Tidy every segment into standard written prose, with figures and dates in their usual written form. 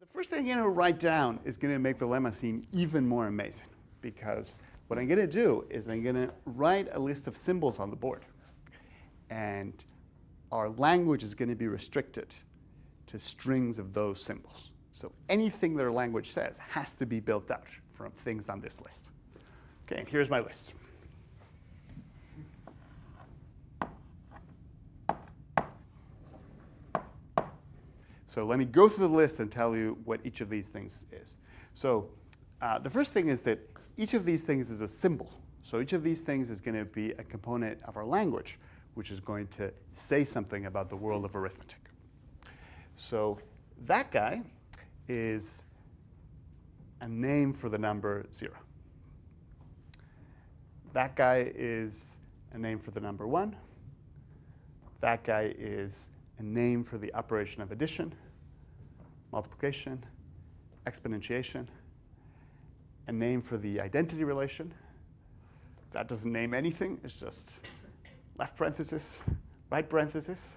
The first thing I'm going to write down is going to make the lemma seem even more amazing, because what I'm going to do is I'm going to write a list of symbols on the board. And our language is going to be restricted to strings of those symbols. So anything that our language says has to be built out from things on this list. OK, and here's my list. So let me go through the list and tell you what each of these things is. So the first thing is that each of these things is a symbol. So each of these things is going to be a component of our language, which is going to say something about the world of arithmetic. So that guy is a name for the number 0. That guy is a name for the number 1. That guy is a name for the operation of addition, multiplication, exponentiation, a name for the identity relation. That doesn't name anything. It's just left parenthesis, right parenthesis.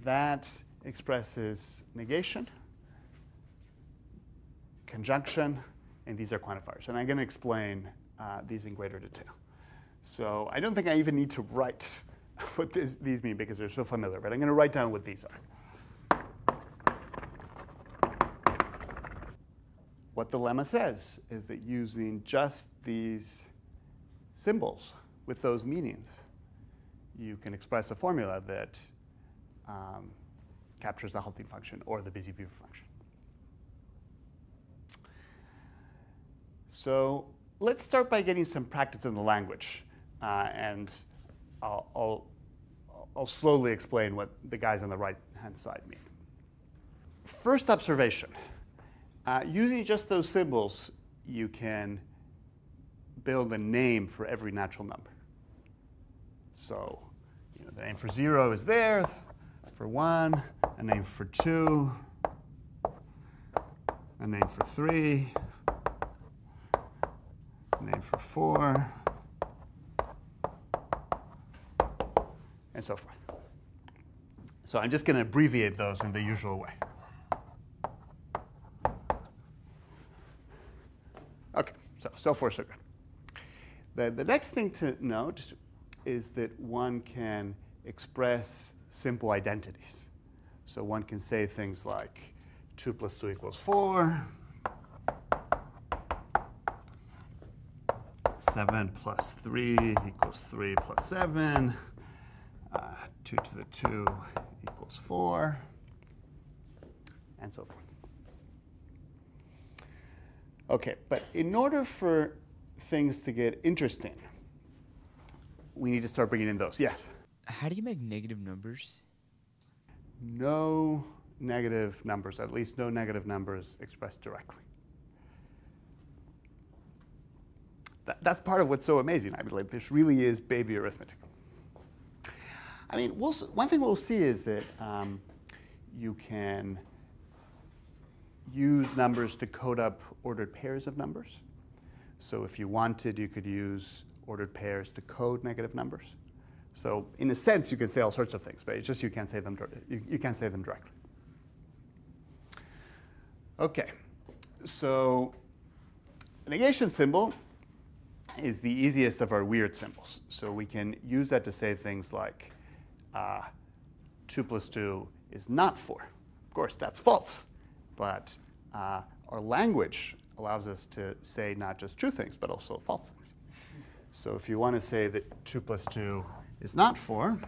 That expresses negation, conjunction, and these are quantifiers. And I'm going to explain these in greater detail. So I don't think I even need to write what these mean because they're so familiar, but I'm going to write down what these are. What the lemma says is that using just these symbols with those meanings, you can express a formula that captures the halting function or the busy beaver function. So let's start by getting some practice in the language. And I'll slowly explain what the guys on the right-hand side mean. First observation. Using just those symbols, you can build a name for every natural number. So the name for 0 is there, for 1, a name for 2, a name for 3, a name for 4, and so forth. So I'm just going to abbreviate those in the usual way. OK, so far so good. The next thing to note is that one can express simple identities. So one can say things like 2 plus 2 equals 4, 7 plus 3 equals 3 plus 7, 2 to the 2 equals 4, and so forth. OK, but in order for things to get interesting, we need to start bringing in those. Yes? How do you make negative numbers? No negative numbers, at least no negative numbers expressed directly. That's part of what's so amazing. I believe this really is baby arithmetic. I mean, one thing we'll see is that you can use numbers to code up ordered pairs of numbers. So if you wanted, you could use ordered pairs to code negative numbers. So in a sense, you can say all sorts of things, but it's just you can't say them directly. OK, so the negation symbol is the easiest of our weird symbols. So we can use that to say things like 2 plus 2 is not 4. Of course, that's false. But our language allows us to say not just true things, but also false things. So if you want to say that 2 plus 2 is not 4,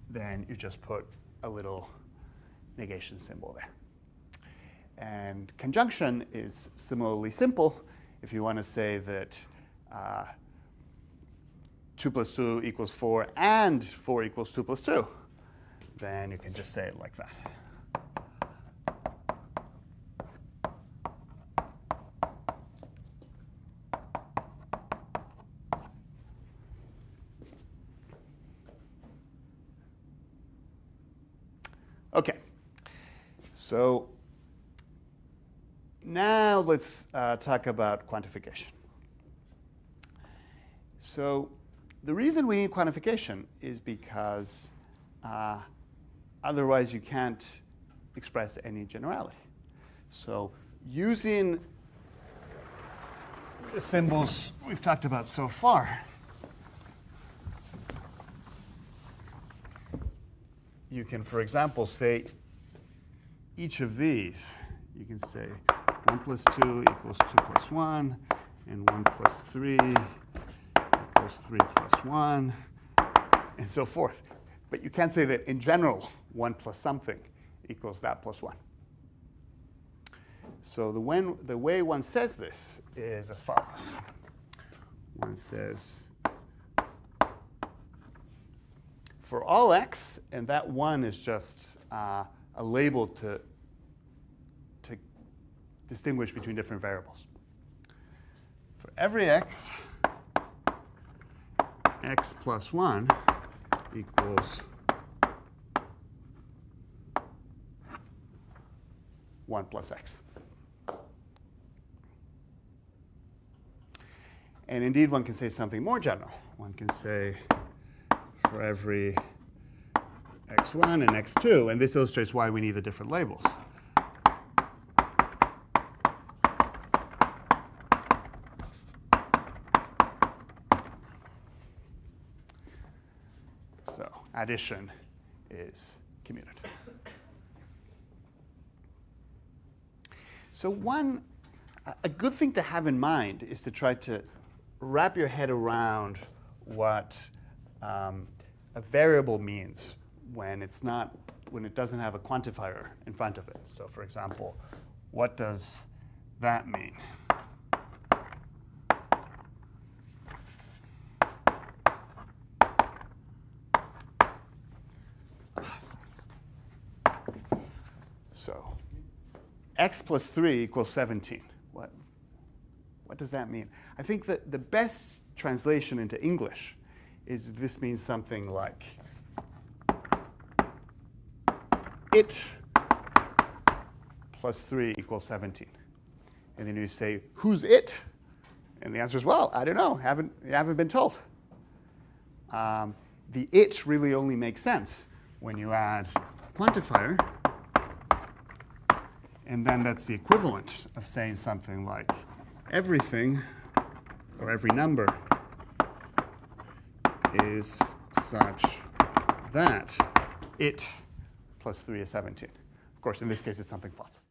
then you just put a little negation symbol there. And conjunction is similarly simple. If you want to say that 2 plus 2 equals 4 and 4 equals 2 plus 2, then you can just say it like that. OK, so now let's talk about quantification. So the reason we need quantification is because Otherwise, you can't express any generality. So using the symbols we've talked about so far, you can, for example, say each of these. You can say 1 plus 2 equals 2 plus 1, and 1 plus 3 equals 3 plus 1, and so forth. But you can't say that in general 1 plus something equals that plus 1. So the way one says this is as follows. One says, for all x, and that 1 is just a label to distinguish between different variables. For every x, x plus 1 equals 1 plus x. And indeed, one can say something more general. One can say for every x1 and x2, and this illustrates why we need the different labels. So addition is commutative. So a good thing to have in mind is to try to wrap your head around what a variable means when it doesn't have a quantifier in front of it. So for example, what does that mean? So x plus 3 equals 17. What does that mean? I think that the best translation into English is this means something like it plus 3 equals 17. And then you say, who's it? And the answer is, well, I don't know. You haven't been told. The it really only makes sense when you add quantifier. And then that's the equivalent of saying something like everything, or every number, is such that it plus 3 is 17. Of course, in this case, it's something false.